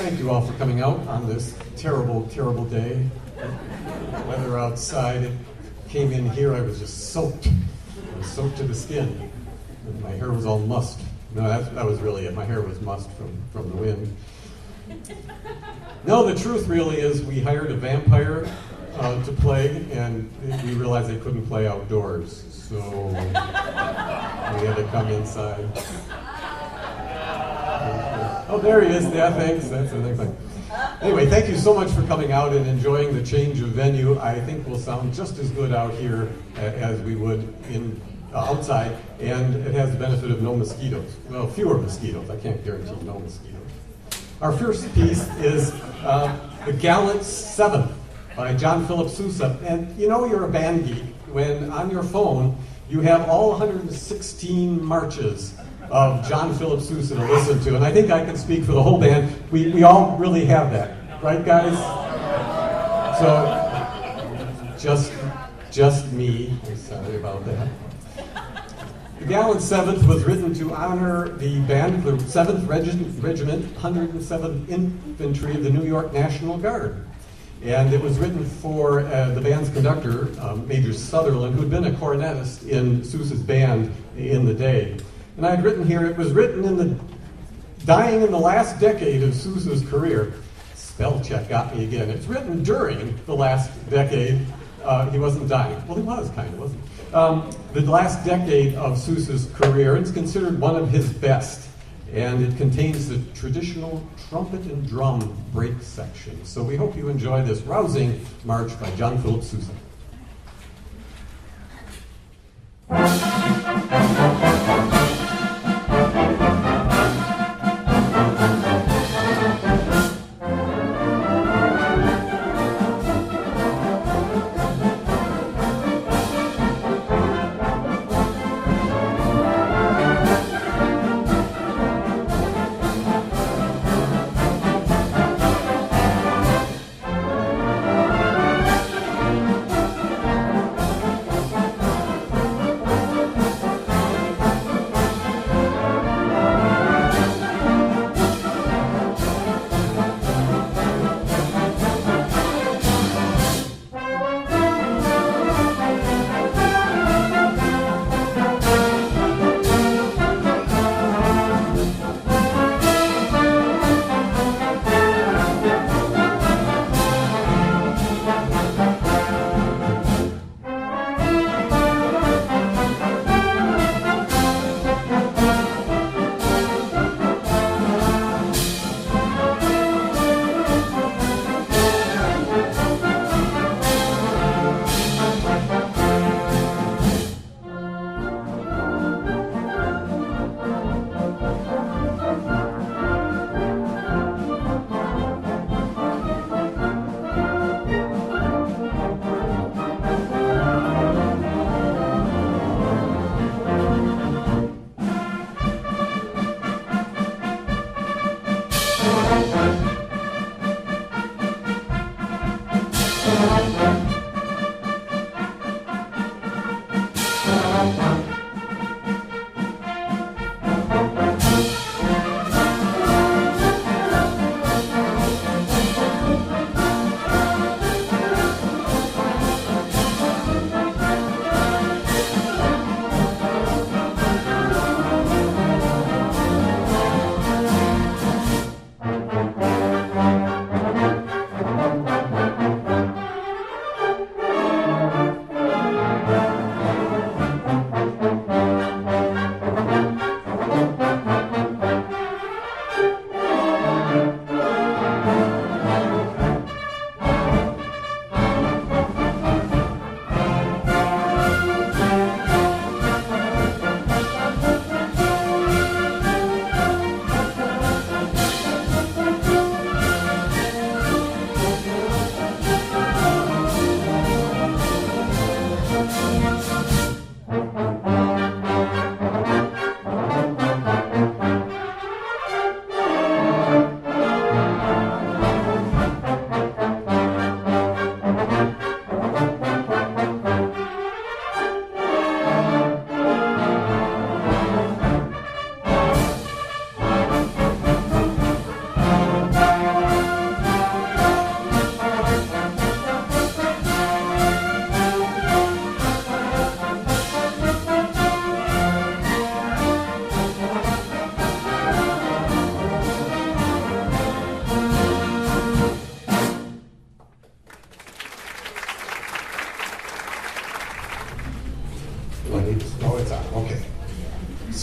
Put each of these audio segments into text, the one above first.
Thank you all for coming out on this terrible, terrible day. Weather outside, it came in here, I was just soaked. I was soaked to the skin. And my hair was all mussed. No, that was really it. My hair was mussed from the wind. No, the truth really is we hired a vampire to play, and we realized they couldn't play outdoors. So we had to come inside. Oh, there he is. Yeah, thanks. That's the next thing. Anyway, thank you so much for coming out and enjoying the change of venue. I think we'll sound just as good out here as we would in outside, and it has the benefit of no mosquitoes. Well, fewer mosquitoes. I can't guarantee no mosquitoes. Our first piece is The Gallant Seventh by John Philip Sousa. And you know you're a band geek when on your phone you have all 116 marches of John Philip Sousa to listen to. And I think I can speak for the whole band. We all really have that. Right, guys? So, just me. I'm sorry about that. The Gallant Seventh was written to honor the band, the 7th Regiment, 107th Infantry of the New York National Guard. And it was written for the band's conductor, Major Sutherland, who had been a cornetist in Sousa's band in the day. And I had written here, it was written dying in the last decade of Sousa's career. Spell check got me again. It's written during the last decade. He wasn't dying. Well, he was kind of, wasn't he? The last decade of Sousa's career. It's considered one of his best. And it contains the traditional trumpet and drum break section. So we hope you enjoy this rousing march by John Philip Sousa.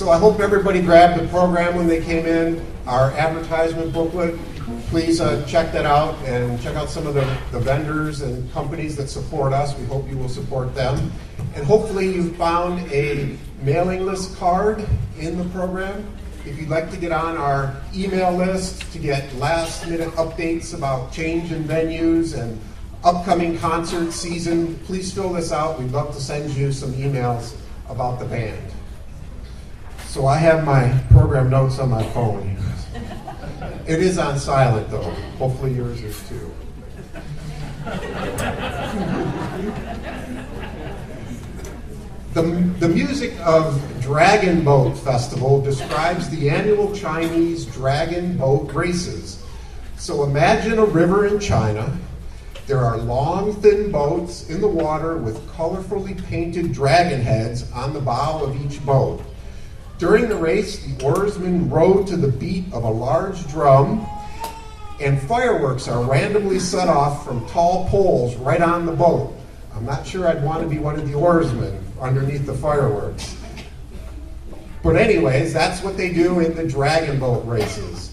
So I hope everybody grabbed the program when they came in, our advertisement booklet. Please check that out and check out some of the vendors and companies that support us. We hope you will support them. And hopefully you found a mailing list card in the program. If you'd like to get on our email list to get last minute updates about change in venues and upcoming concert season, please fill this out. We'd love to send you some emails about the band. So I have my program notes on my phone. It is on silent though. Hopefully yours is too. The music of Dragon Boat Festival describes the annual Chinese dragon boat races. So imagine a river in China. There are long, thin boats in the water with colorfully painted dragon heads on the bow of each boat. During the race, the oarsmen row to the beat of a large drum, and fireworks are randomly set off from tall poles right on the boat. I'm not sure I'd want to be one of the oarsmen underneath the fireworks. But anyways, that's what they do in the dragon boat races.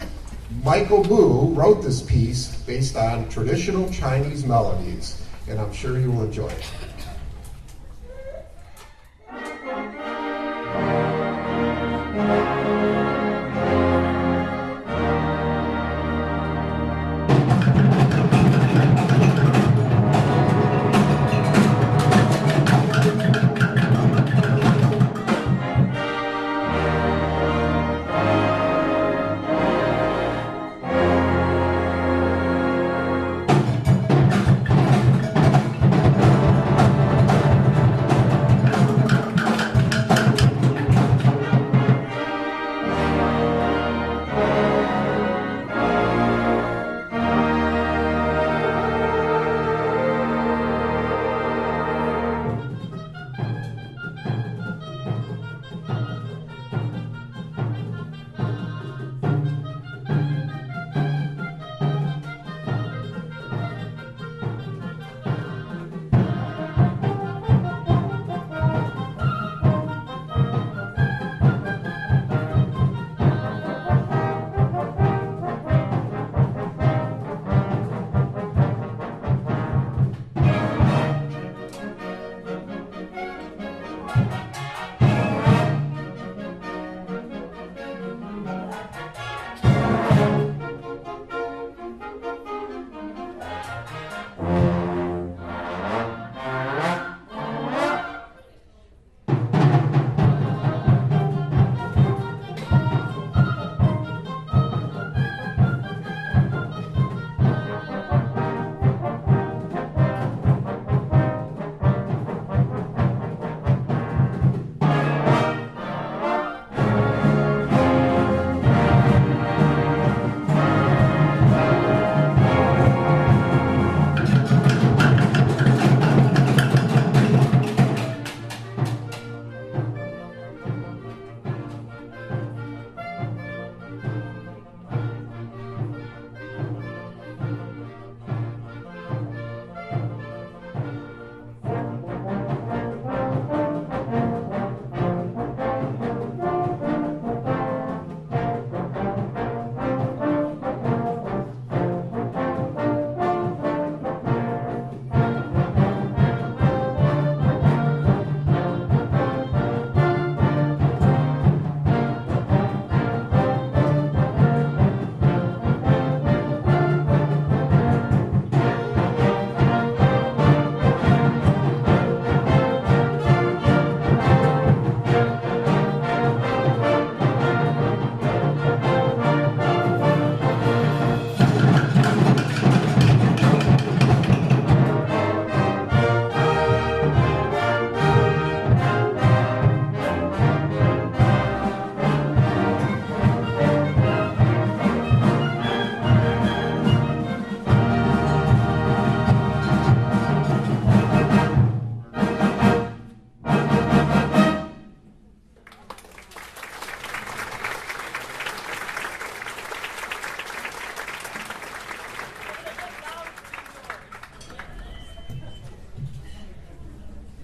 Michael Boo wrote this piece based on traditional Chinese melodies, and I'm sure you will enjoy it.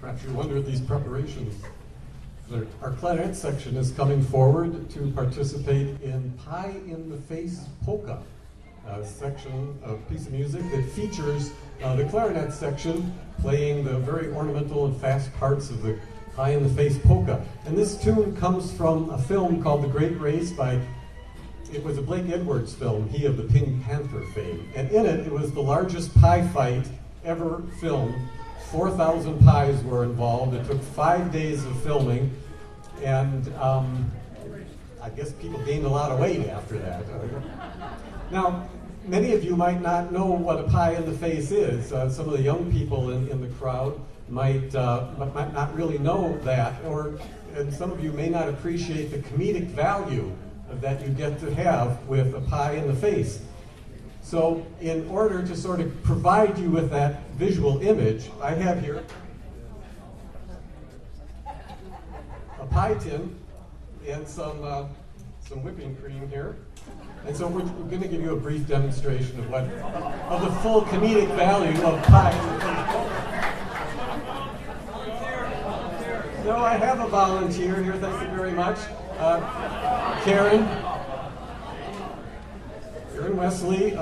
Perhaps you wonder if these preparations Our clarinet section is coming forward to participate in Pie in the Face Polka, a section, a piece of music that features the clarinet section playing the very ornamental and fast parts of the Pie in the Face Polka. And this tune comes from a film called The Great Race it was a Blake Edwards film, he of the Pink Panther fame. And in it, it was the largest pie fight ever filmed. 4,000 pies were involved. It took 5 days of filming, and I guess people gained a lot of weight after that. Now, many of you might not know what a pie in the face is. Some of the young people in the crowd might not really know that, and some of you may not appreciate the comedic value that you get to have with a pie in the face. So in order to sort of provide you with that visual image, I have here a pie tin and some whipping cream here. And so we're going to give you a brief demonstration of the full comedic value of pie in the face. So I have a volunteer here, thank you very much. Karen Wesley,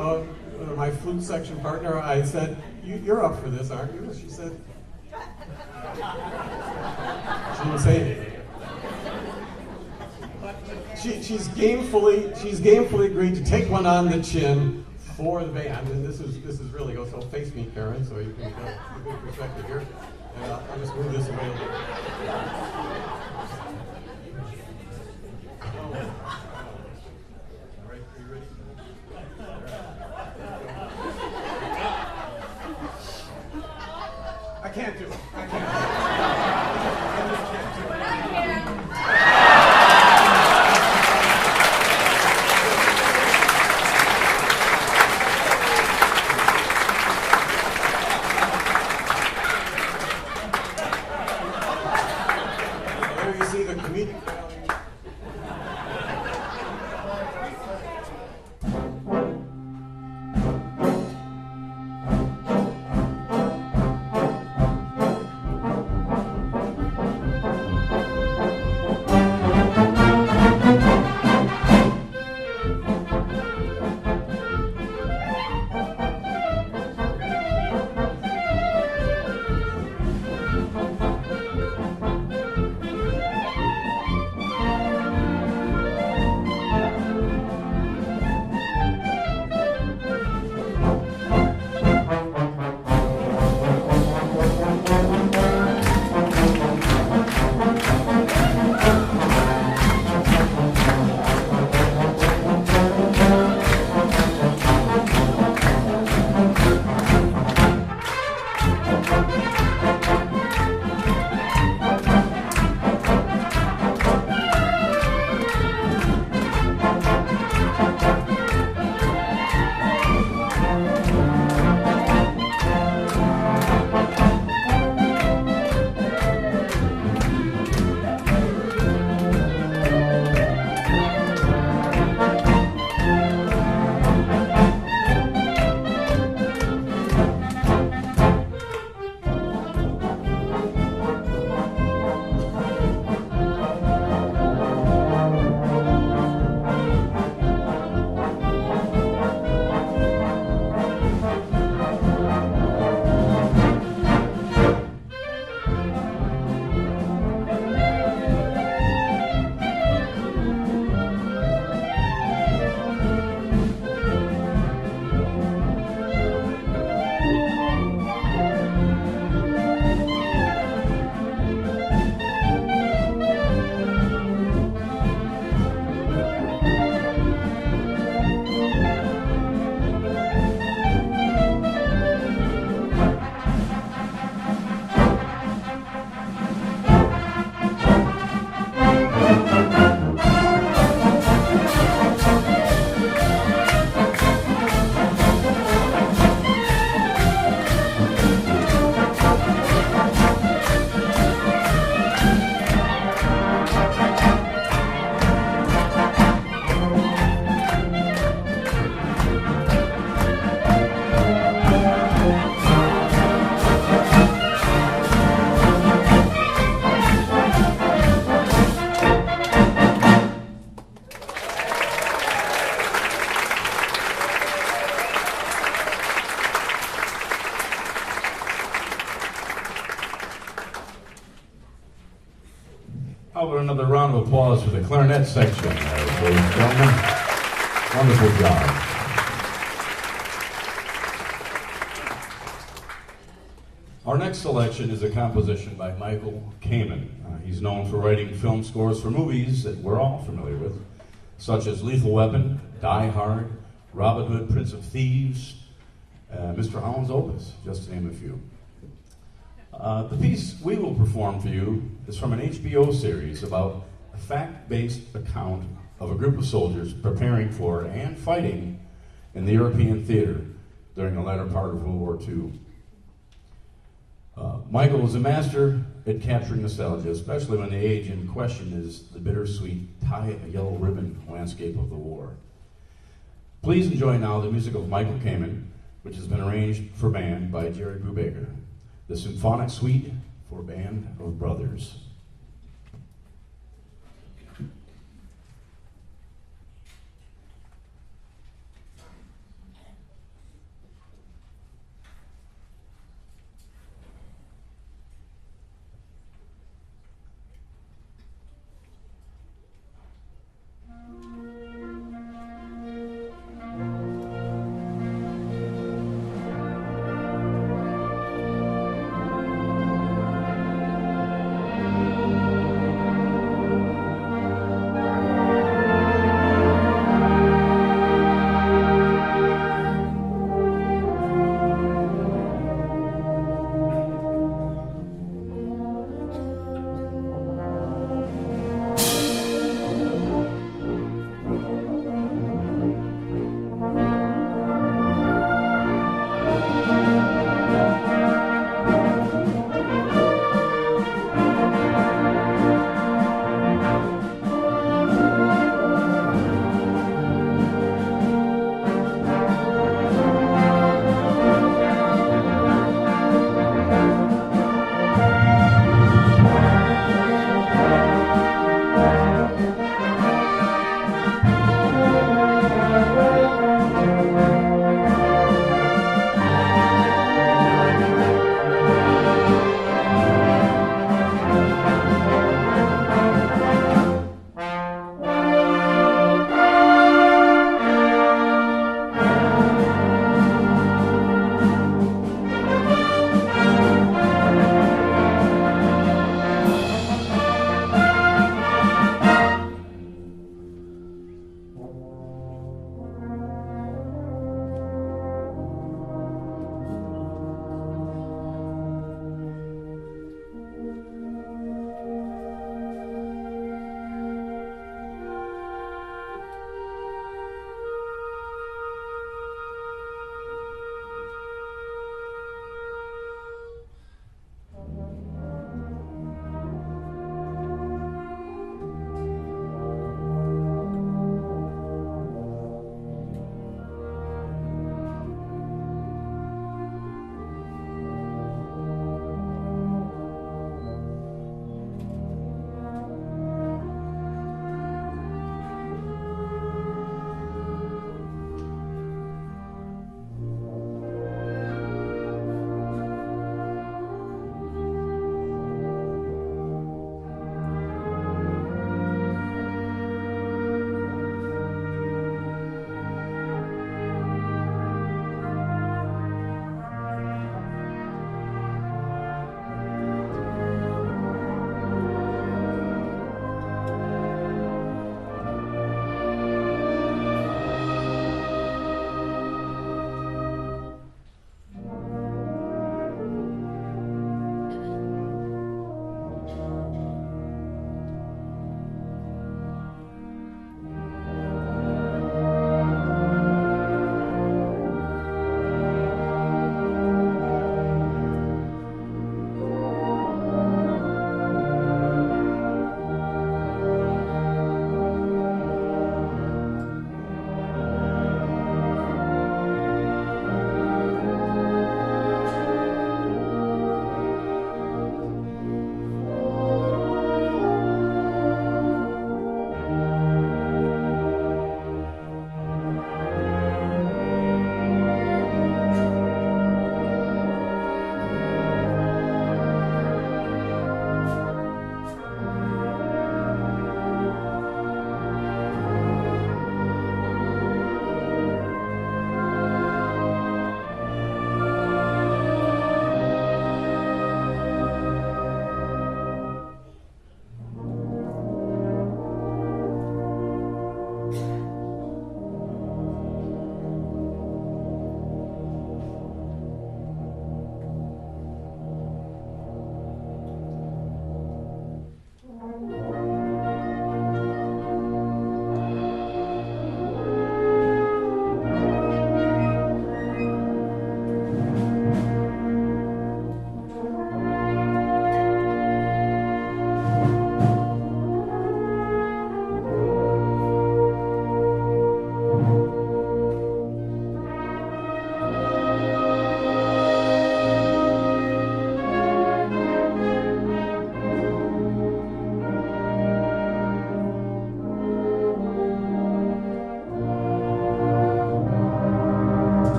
my flute section partner, I said, you're up for this, aren't you? She said, she didn't say anything. She's gamefully agreed to take one on the chin for the band, and this is really good. So face me, Karen, so you can get a good perspective here. And I'll just move this away a little bit. I can't do it. I just can't do it. There you see the comedic value. another round of applause for the clarinet section, ladies and gentlemen. Wonderful job. Our next selection is a composition by Michael Kamen. He's known for writing film scores for movies that we're all familiar with, such as Lethal Weapon, Die Hard, Robin Hood, Prince of Thieves, Mr. Holland's Opus, just to name a few. The piece we will perform for you is from an HBO series about a fact-based account of a group of soldiers preparing for and fighting in the European theater during the latter part of World War II. Michael is a master at capturing nostalgia, especially when the age in question is the bittersweet tie a yellow ribbon landscape of the war. Please enjoy now the music of Michael Kamen, which has been arranged for band by Jerry Brubaker, the Symphonic Suite for Band of Brothers.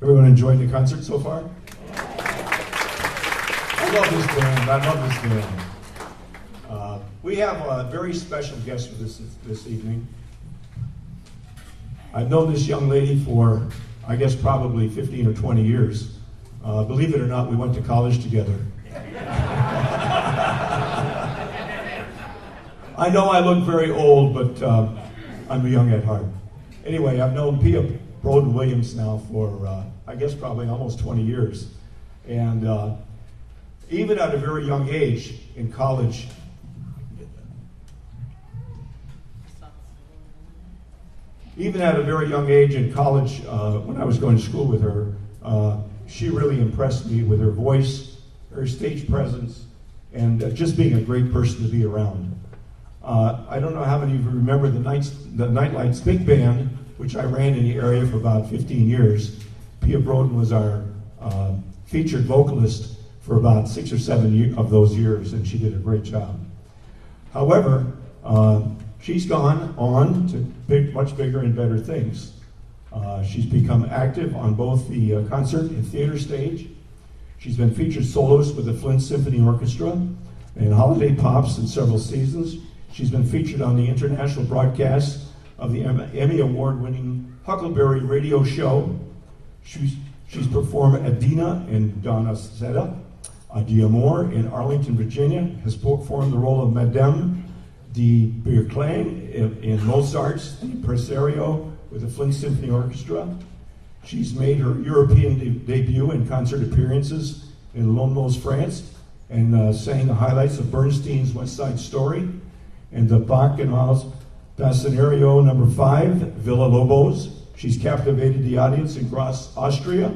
Everyone enjoyed the concert so far? I love this band. I love this band. We have a very special guest for this evening. I've known this young lady for, I guess, probably 15 or 20 years. Believe it or not, we went to college together. I know I look very old, but I'm young at heart. Anyway, I've known Pia Broden Williams now for, I guess, probably almost 20 years. And even at a very young age in college, when I was going to school with her, she really impressed me with her voice, her stage presence, and just being a great person to be around. I don't know how many of you remember the Nightlights Big Band, which I ran in the area for about 15 years. Pia Broden was our featured vocalist for about 6 or 7 of those years, and she did a great job. However, she's gone on to much bigger and better things. She's become active on both the concert and theater stage. She's been featured soloist with the Flint Symphony Orchestra and Holiday Pops in several seasons. She's been featured on the international broadcast of the Emmy Award-winning Huckleberry Radio Show. She's performed Adina in Donna Seta. D'Amour in Arlington, Virginia, has performed the role of Madame de Birklang in Mozart's The Impresario with the Flint Symphony Orchestra. She's made her European debut in concert appearances in Lomnos, France, and sang the highlights of Bernstein's West Side Story and the Bacchanal's Bassonario No. 5, Villa Lobos. She's captivated the audience in Graz, Austria,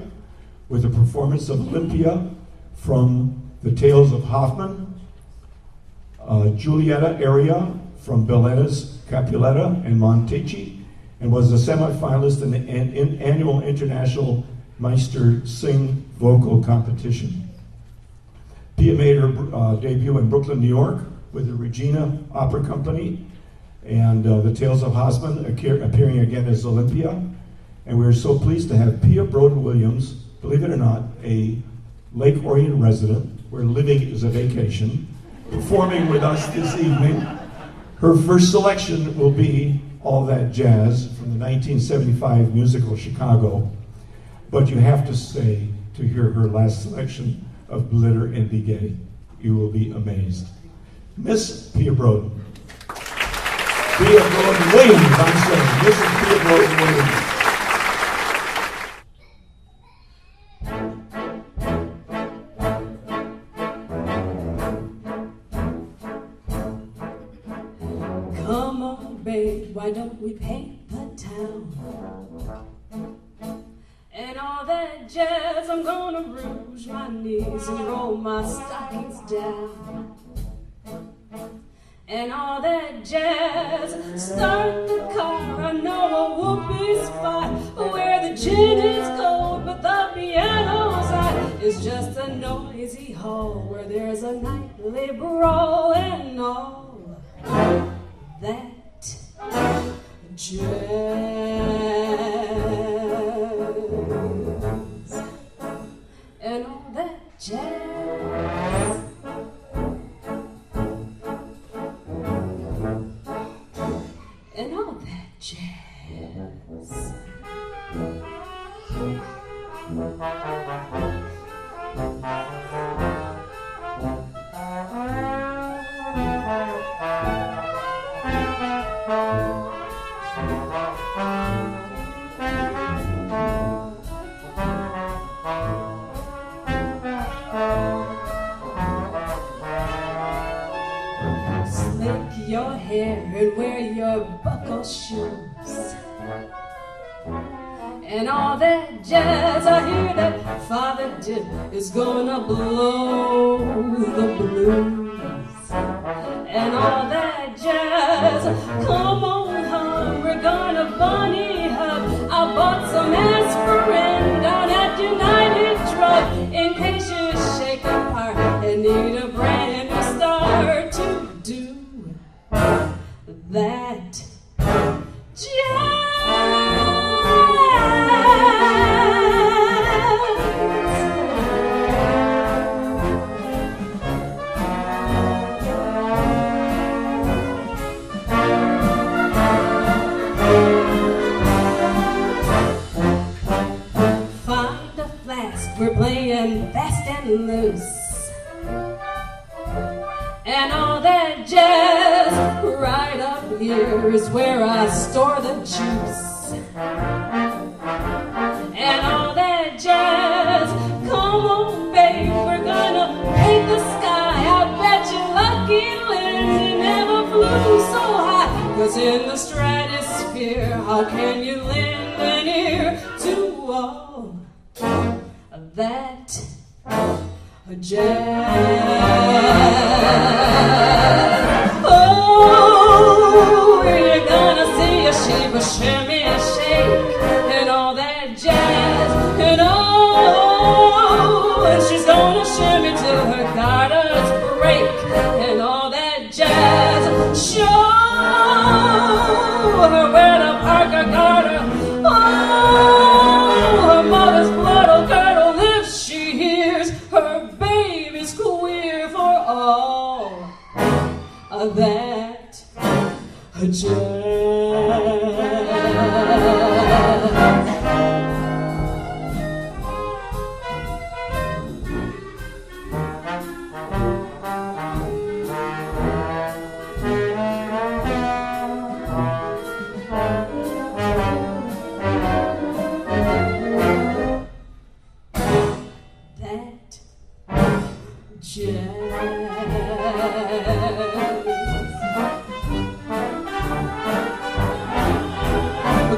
with a performance of Olympia from The Tales of Hoffmann, Giulietta Aria from Bellena's Capuletta and Montecchi, and was a semifinalist in the annual International Meister Sing Vocal Competition. Pia made her debut in Brooklyn, New York with the Regina Opera Company and The Tales of Hoffmann appearing again as Olympia. And we're so pleased to have Pia Broden Williams, believe it or not, a Lake Orion resident, where living is a vacation, performing with us this evening. Her first selection will be All That Jazz from the 1975 musical Chicago, but you have to stay to hear her last selection of Glitter and Be Gay. You will be amazed. Miss Pia Broden. Pia Broden Williams, I'm sorry. Mrs. Pia Broden Williams. Come on, babe, why don't we paint the town? And all that jazz, I'm gonna rouge my knees and roll my stockings down. And all that jazz, start the car, I know a whoopee spot where the gin is cold but the piano's hot. It's just a noisy hall where there's a nightly brawl and all that jazz. And all that jazz. And all that jazz. Slick your hair and wear your buckle shoes. And all that jazz, I hear that Father Dip is gonna blow the blues. And all that jazz, come on home, we're gonna bunny hug. I bought some aspirin down at United Drug in case you shake apart and need a brand new start to do that jazz. store the juice and all that jazz. Come on, babe, we're gonna paint the sky. I bet you're lucky Lindsay never flew so high. 'Cause in the stratosphere, how can you lend an ear to all that jazz? Oh, you're gonna see a shiver, shimmy, a shake, and all that jazz, and oh, and she's gonna shimmy till her garters break, and all that jazz. Show her where to park her garter. Oh, her mother's blood will curdle if she hears her baby's queer for all of that jazz.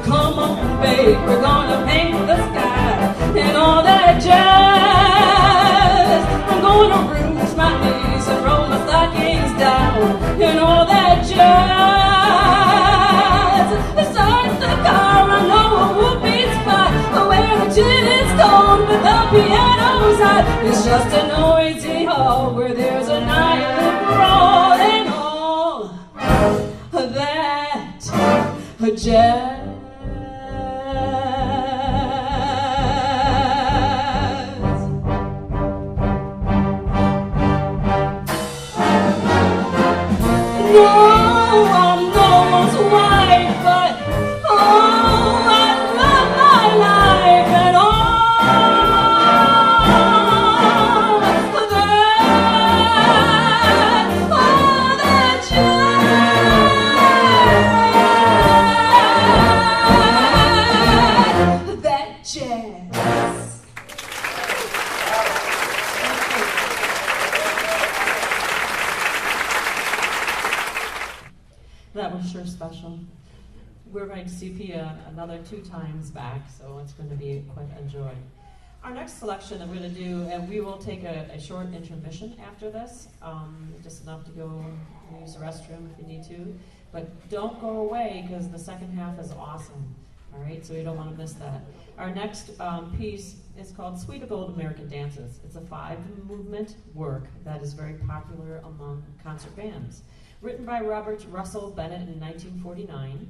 Come on, babe, we're gonna paint the sky and all that jazz. I'm gonna rouge my knees and roll my stockings down and all that jazz. Start the car, I know a whoopee spot where the gin is cold but the piano's hot. It's just a noisy hall where there's a nightly brawl and all that jazz. No, I'm no one's wife, but oh, I love my life and all that jazz, that jazz. That was sure special. We're going to see Pia another 2 times back, so it's going to be quite a joy. Our next selection that we're going to do, and we will take a short intermission after this, just enough to go use the restroom if you need to. But don't go away, because the second half is awesome. All right, so you don't want to miss that. Our next piece is called Suite of Old American Dances. It's a 5-movement work that is very popular among concert bands. Written by Robert Russell Bennett in 1949,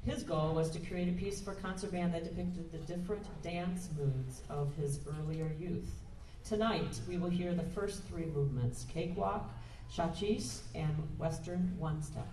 his goal was to create a piece for a concert band that depicted the different dance moods of his earlier youth. Tonight, we will hear the first 3 movements, Cakewalk, Chachis, and Western One-Step.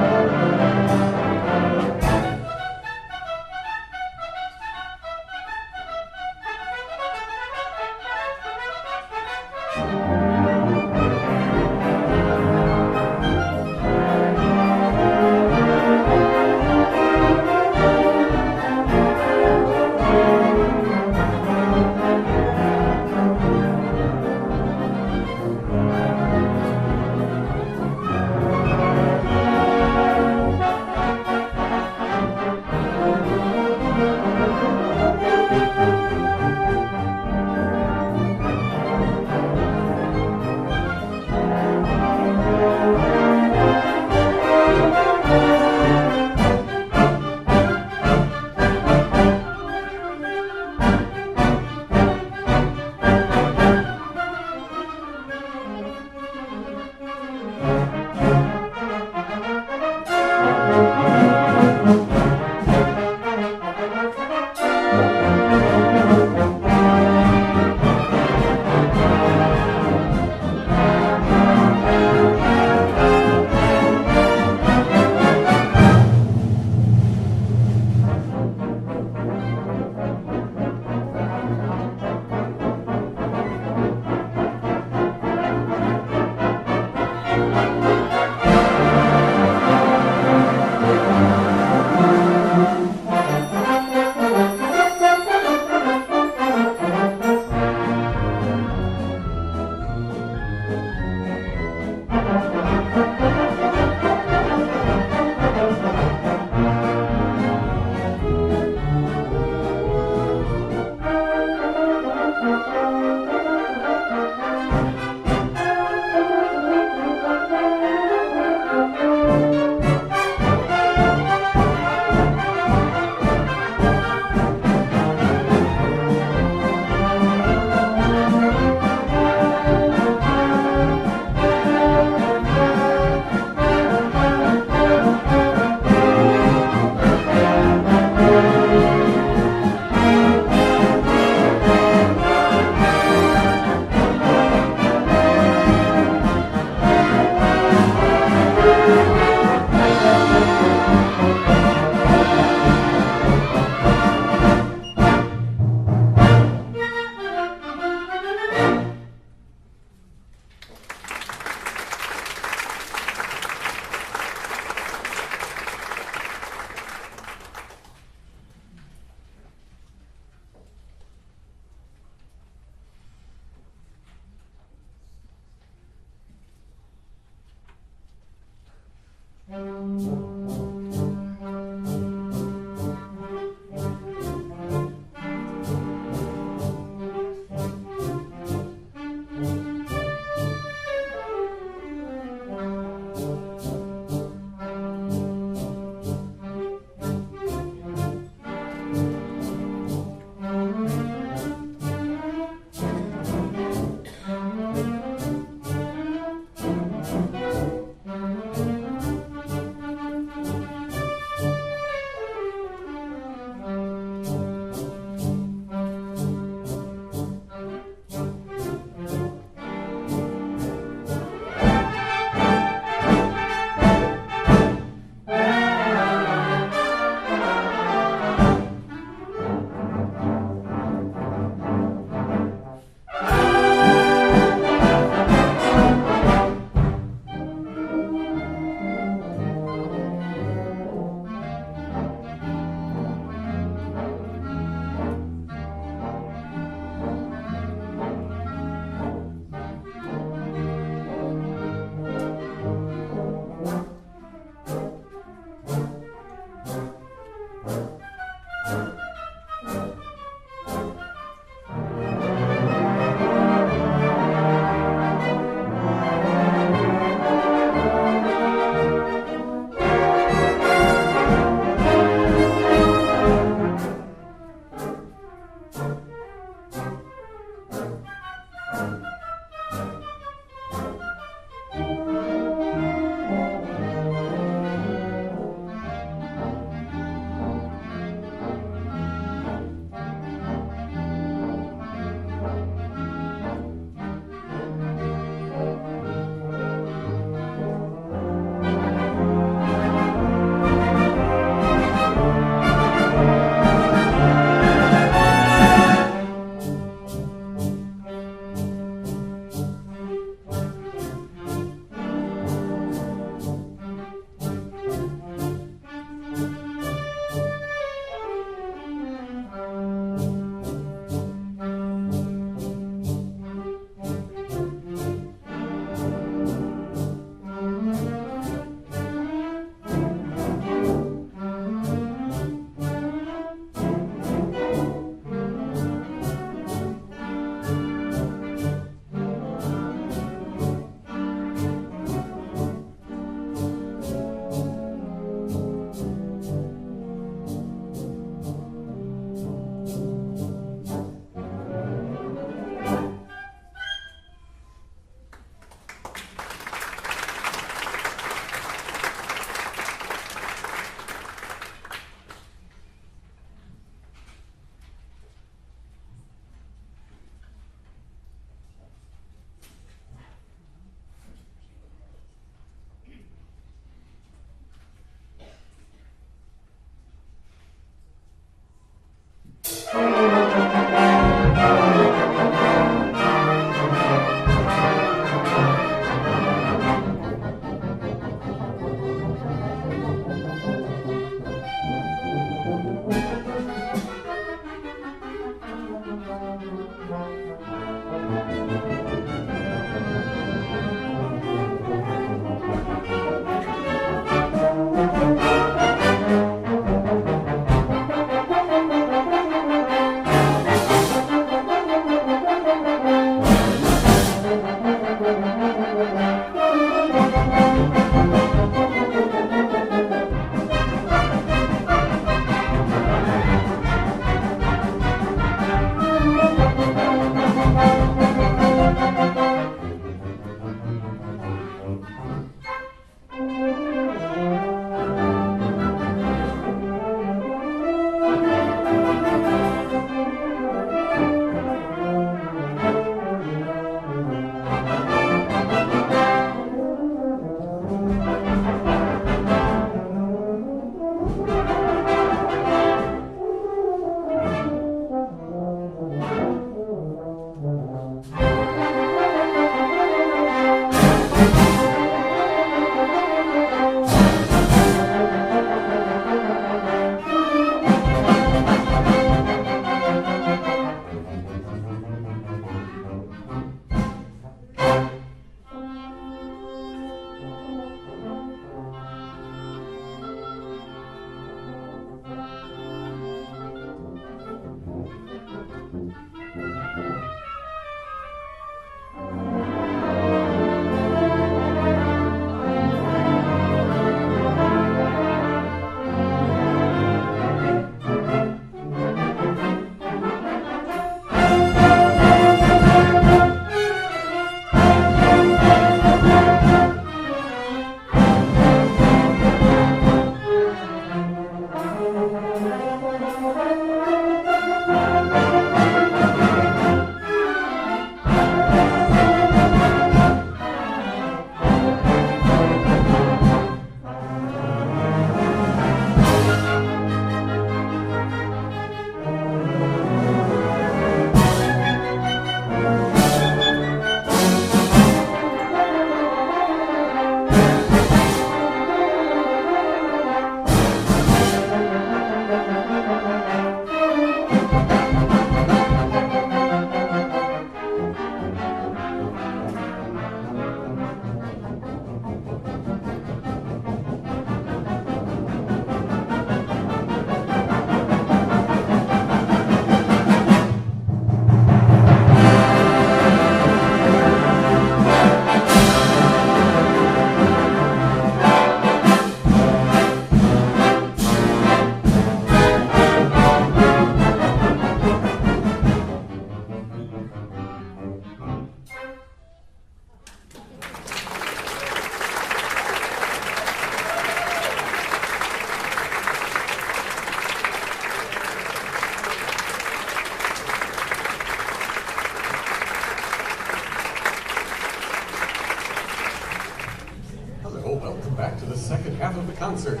Concert.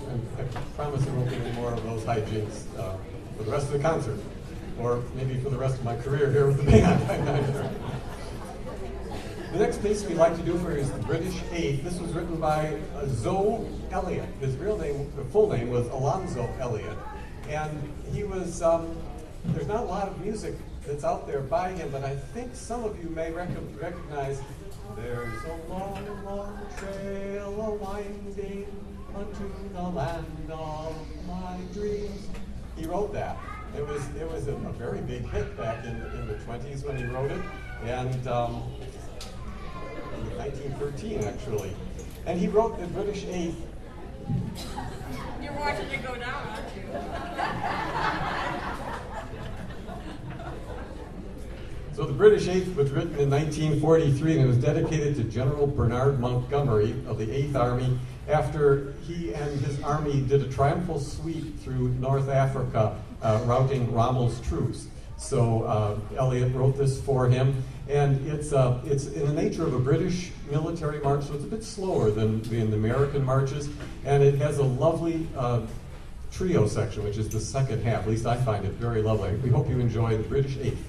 And I promise there won't be any more of those hijinks for the rest of the concert, or maybe for the rest of my career here with the band. I'm not sure. The next piece we'd like to do for you is the British Eighth. This was written by Zoe Elliott. His real name, the full name was Alonzo Elliott, and he was. There's not a lot of music that's out there by him, but I think some of you may recognize. There's a long, long trail a-winding unto the land of my dreams. He wrote that. It was a very big hit back in the 20s when he wrote it, and in 1913 actually. And he wrote the British Eighth. You're watching it go down, aren't you? So the British Eighth was written in 1943, and it was dedicated to General Bernard Montgomery of the 8th Army after he and his army did a triumphal sweep through North Africa, routing Rommel's troops. So Elliott wrote this for him, and it's in the nature of a British military march, so it's a bit slower than the American marches, and it has a lovely trio section, which is the second half. At least I find it very lovely. We hope you enjoy the British Eighth.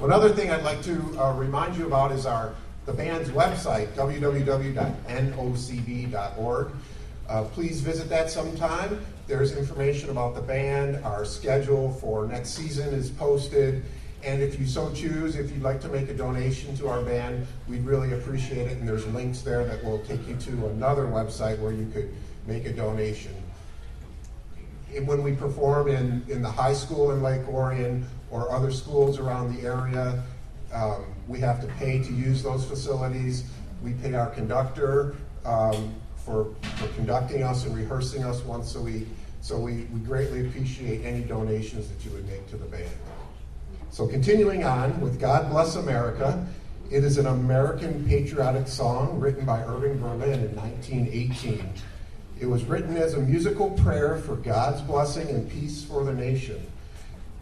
Another thing I'd like to remind you about is the band's website, www.nocb.org. Please visit that sometime. There's information about the band. Our schedule for next season is posted. And if you so choose, if you'd like to make a donation to our band, we'd really appreciate it. And there's links there that will take you to another website where you could make a donation. And when we perform in the high school in Lake Orion or other schools around the area, we have to pay to use those facilities. We pay our conductor for conducting us and rehearsing us once a week. So we greatly appreciate any donations that you would make to the band. So continuing on with God Bless America, it is an American patriotic song written by Irving Berlin in 1918. It was written as a musical prayer for God's blessing and peace for the nation.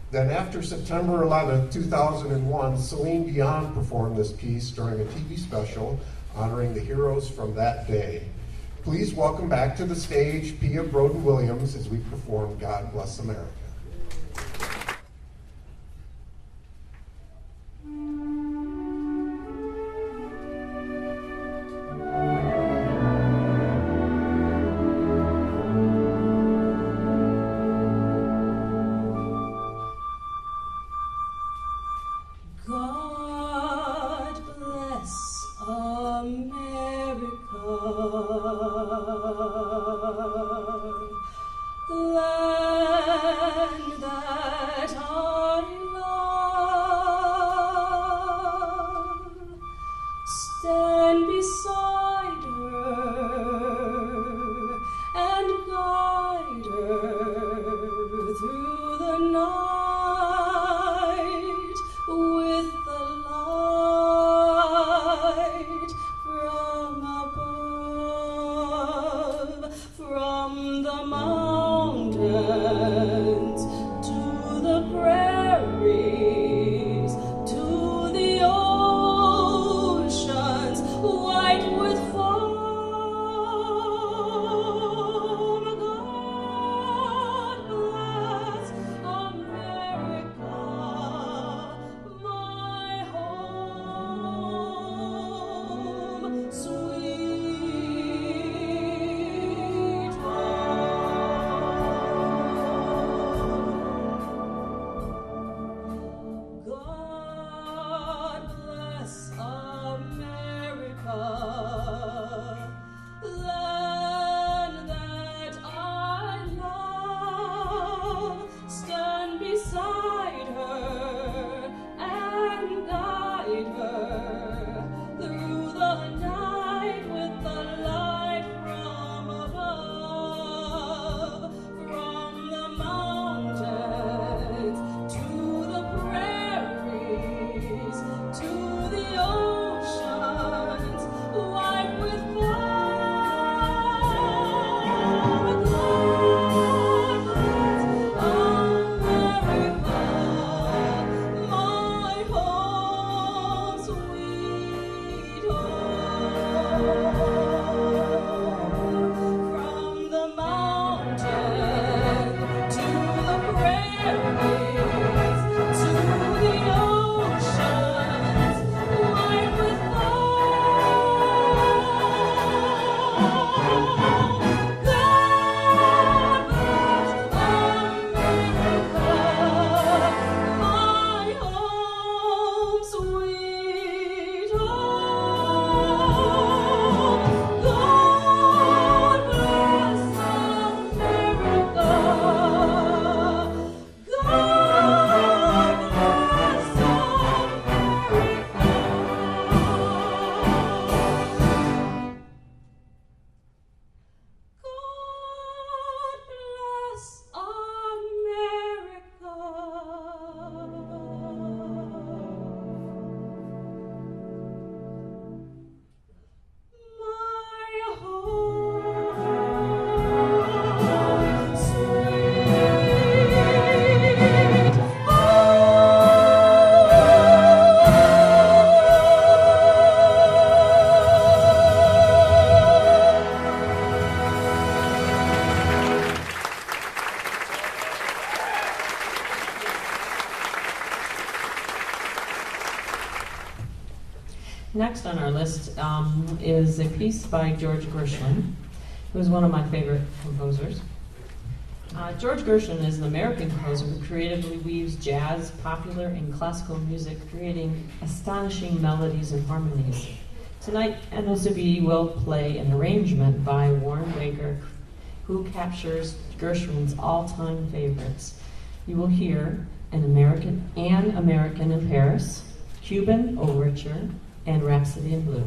Then after September 11, 2001, Celine Dion performed this piece during a TV special honoring the heroes from that day. Please welcome back to the stage Pia Broden Williams as we perform God Bless America. God bless America, land that I love. Stand beside her and guide her through the night with the light from above, from the mountains to the Next on our list is a piece by George Gershwin, who is one of my favorite composers. George Gershwin is an American composer who creatively weaves jazz, popular, and classical music, creating astonishing melodies and harmonies. Tonight, NOCB will play an arrangement by Warren Baker, who captures Gershwin's all-time favorites. You will hear An American in Paris, Cuban Overture, and Rhapsody in Blue.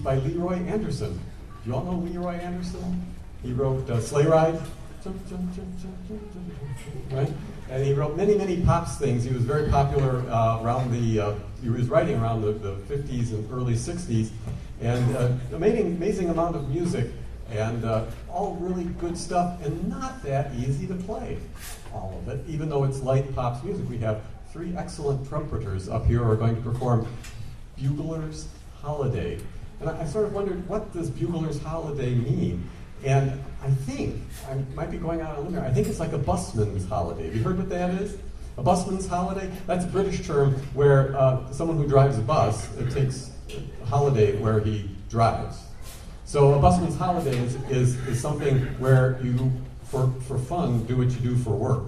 piece by Leroy Anderson. Do you all know Leroy Anderson? He wrote Sleigh Ride, right? And he wrote many, many pops things. He was very popular he was writing around the 50s and early 60s. And amazing amount of music, and all really good stuff, and not that easy to play, all of it, even though it's light pops music. We have 3 excellent trumpeters up here who are going to perform Bugler's Holiday. And I sort of wondered, what does Bugler's Holiday mean? And I think, I might be going out on a limb here, I think it's like a busman's holiday. Have you heard what that is? A busman's holiday? That's a British term where someone who drives a bus takes a holiday where he drives. So a busman's holiday is something where you, for fun, do what you do for work.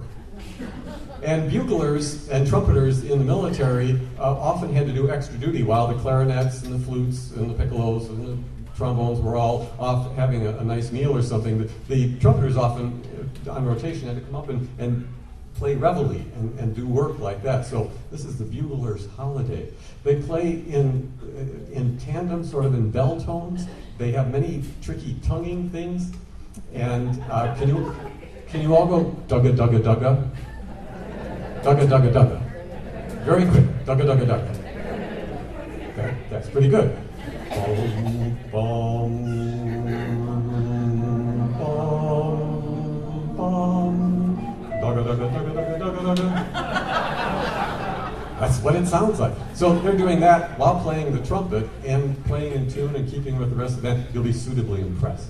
And buglers and trumpeters in the military often had to do extra duty while the clarinets and the flutes and the piccolos and the trombones were all off having a nice meal or something. The trumpeters often, on rotation, had to come up and play reveille and do work like that. So this is the Bugler's Holiday. They play in tandem, sort of in bell tones. They have many tricky tonguing things. And can you all go dugga dugga dugga? Dugga dugga dugga. Very quick. Dugga dugga dugga. Okay, that's pretty good. Bum, bum, bum, bum. Dugga dugga dugga dugga dugga dugga. That's what it sounds like. So they're doing that while playing the trumpet and playing in tune and keeping with the rest of the band. You'll be suitably impressed.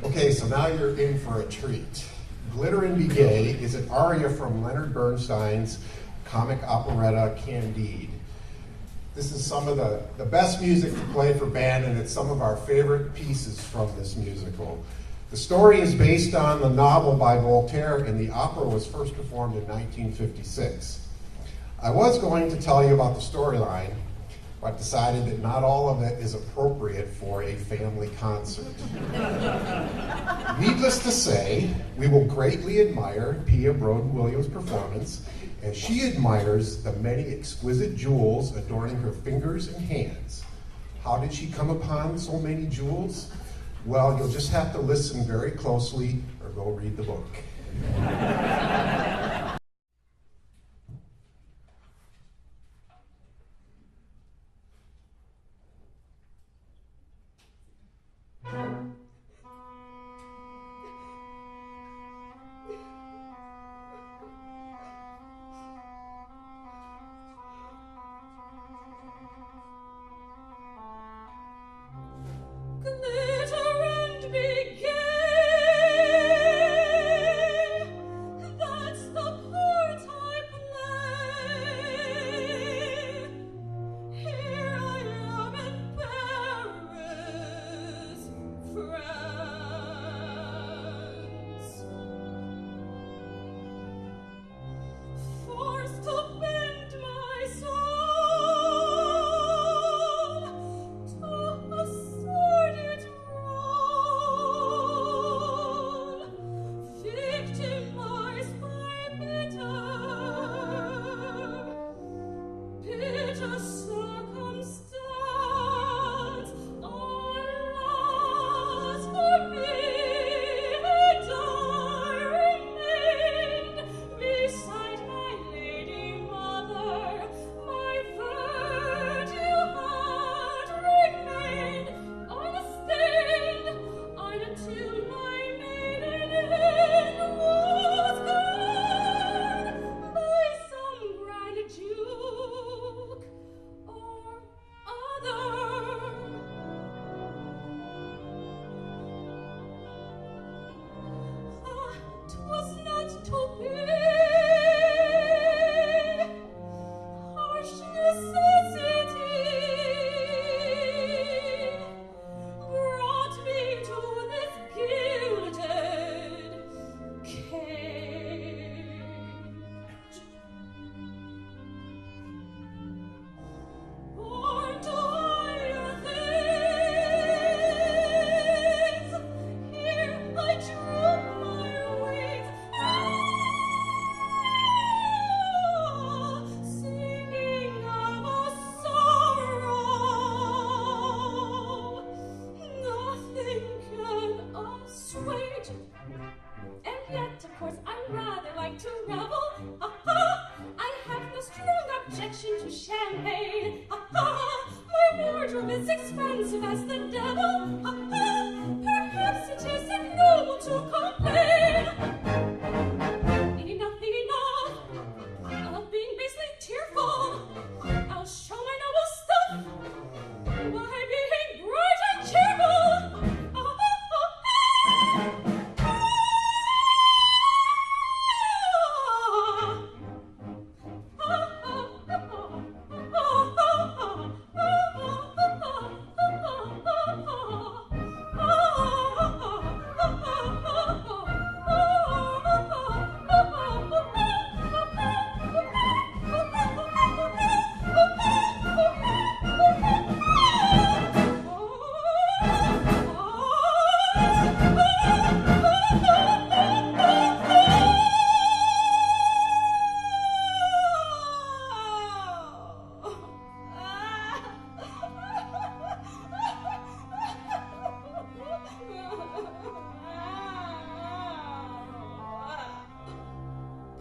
Okay, so now you're in for a treat. Glitter and Be Gay is an aria from Leonard Bernstein's comic operetta Candide. This is some of the best music to play for band, and it's some of our favorite pieces from this musical. The story is based on the novel by Voltaire, and the opera was first performed in 1956. I was going to tell you about the storyline, but decided that not all of it is appropriate for a family concert. Needless to say, we will greatly admire Pia Broden Williams' performance as she admires the many exquisite jewels adorning her fingers and hands. How did she come upon so many jewels? Well, you'll just have to listen very closely or go read the book. Glitter and be gay. That's the part I play. Here I am in Paris, France, forced to bend my soul to a sordid role, victimized by bitter circumstance. Alas, for me, and I remained beside my lady mother. My virtue had remained unstained until my maidenhead was gone by some grand duke or other. 'Twas not to be. Harsh necessity brought me to this gilded cage. Born to higher things, here I droop my wings, singing of a sorrow nothing can assuage. And yet, of course, I rather like to revel. I have no strong objection to champagne. My wardrobe is expensive as the devil. Perhaps it isn't noble to complain. Enough of being basely tearful. I'll show my noble stuff by being bright and cheerful.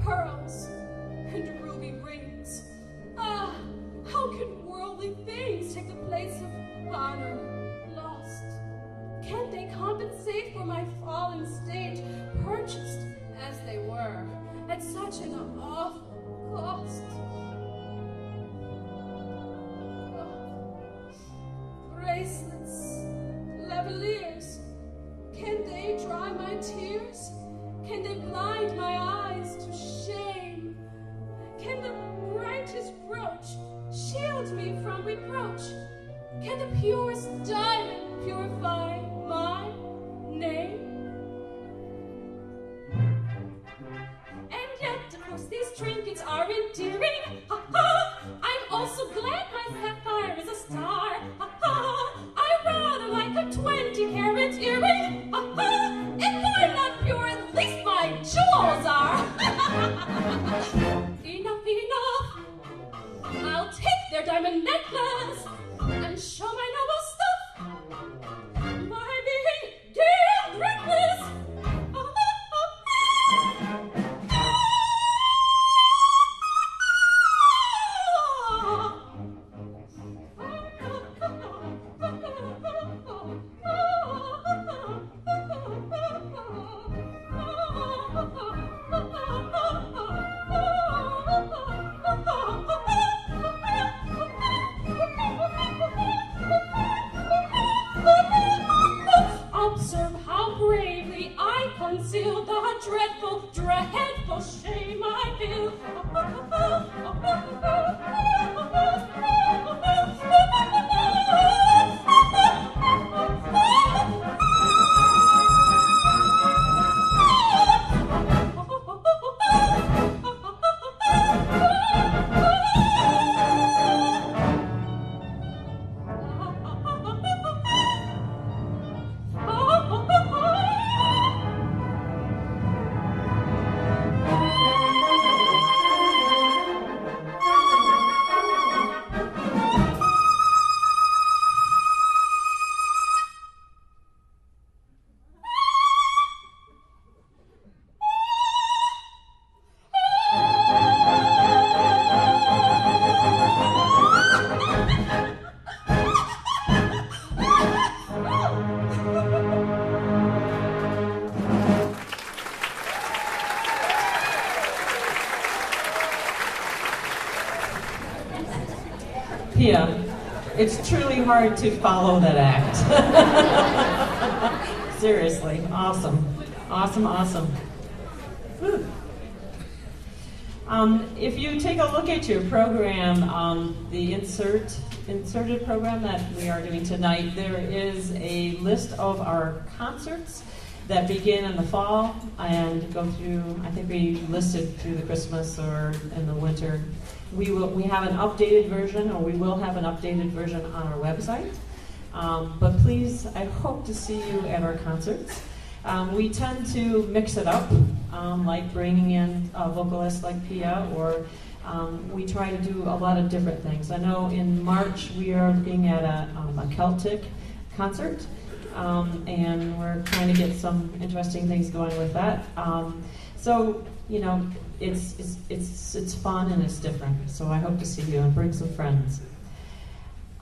Pearls and ruby rings. How can worldly things take the place of honor lost? Can't they compensate for my fallen state, purchased as they were at such an awful cost? Bracelets, lavaliers, can they dry my tears? Can they blind my eyes to shame? Can the brightest brooch shield me from reproach. Can the purest diamond purify my name? And yet, of course, these trinkets are endearing. Ha ha! I'm also glad my sapphire is a star. Ha ha! I rather like a 20-carat earring. Ha ha! If I'm not pure, at least my jewels are. Enough, enough! I'll take their diamond necklace and show my noble stuff by being gay and reckless. Observe how bravely I conceal the dreadful, dreadful shame I feel. Pia, it's truly hard to follow that act. Seriously, awesome. Awesome, awesome. Whew. If you take a look at your program, the inserted program that we are doing tonight, there is a list of our concerts that begin in the fall and go through, I think we listed through the Christmas or in the winter. We have an updated version, or we will have an updated version on our website. But please, I hope to see you at our concerts. We tend to mix it up, like bringing in a vocalist like Pia, or we try to do a lot of different things. I know in March we are looking at a Celtic concert, and we're trying to get some interesting things going with that. So, you know, it's fun and it's different. So I hope to see you and bring some friends.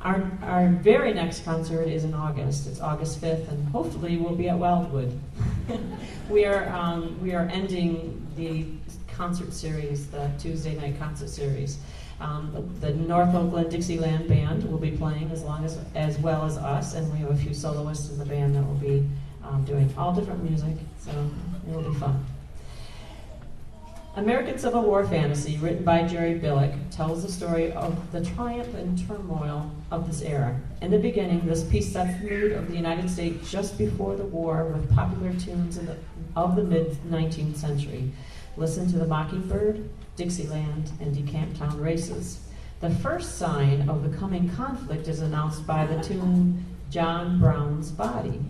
Our very next concert is in August. It's August 5th, and hopefully we'll be at Wildwood. We are ending the concert series, the Tuesday night concert series. The North Oakland Dixieland Band will be playing as well as us, and we have a few soloists in the band that will be doing all different music, so it'll be fun. American Civil War Fantasy, written by Jerry Billick, tells the story of the triumph and turmoil of this era. In the beginning, this piece sets the mood of the United States just before the war with popular tunes of the mid-19th century. Listen to the Mockingbird, Dixieland, and Decamptown Races. The first sign of the coming conflict is announced by the tune John Brown's Body.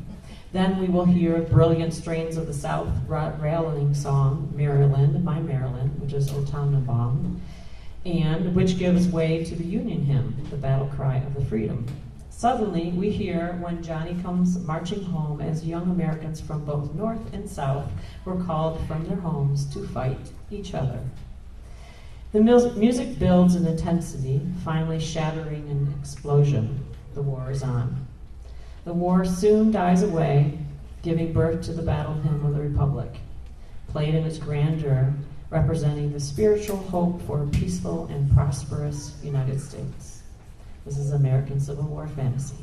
Then we will hear brilliant strains of the South rallying song, Maryland, My Maryland, which is O Tannenbaum, and which gives way to the Union hymn, the battle cry of the freedom. Suddenly, we hear When Johnny Comes Marching Home as young Americans from both North and South were called from their homes to fight each other. The music builds in intensity, finally shattering in explosion. The war is on. The war soon dies away, giving birth to the battle hymn of the Republic, played in its grandeur, representing the spiritual hope for a peaceful and prosperous United States. This is American Civil War Fantasy.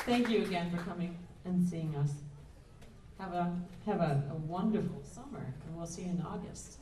Thank you again for coming and seeing us. Have a wonderful summer, and we'll see you in August.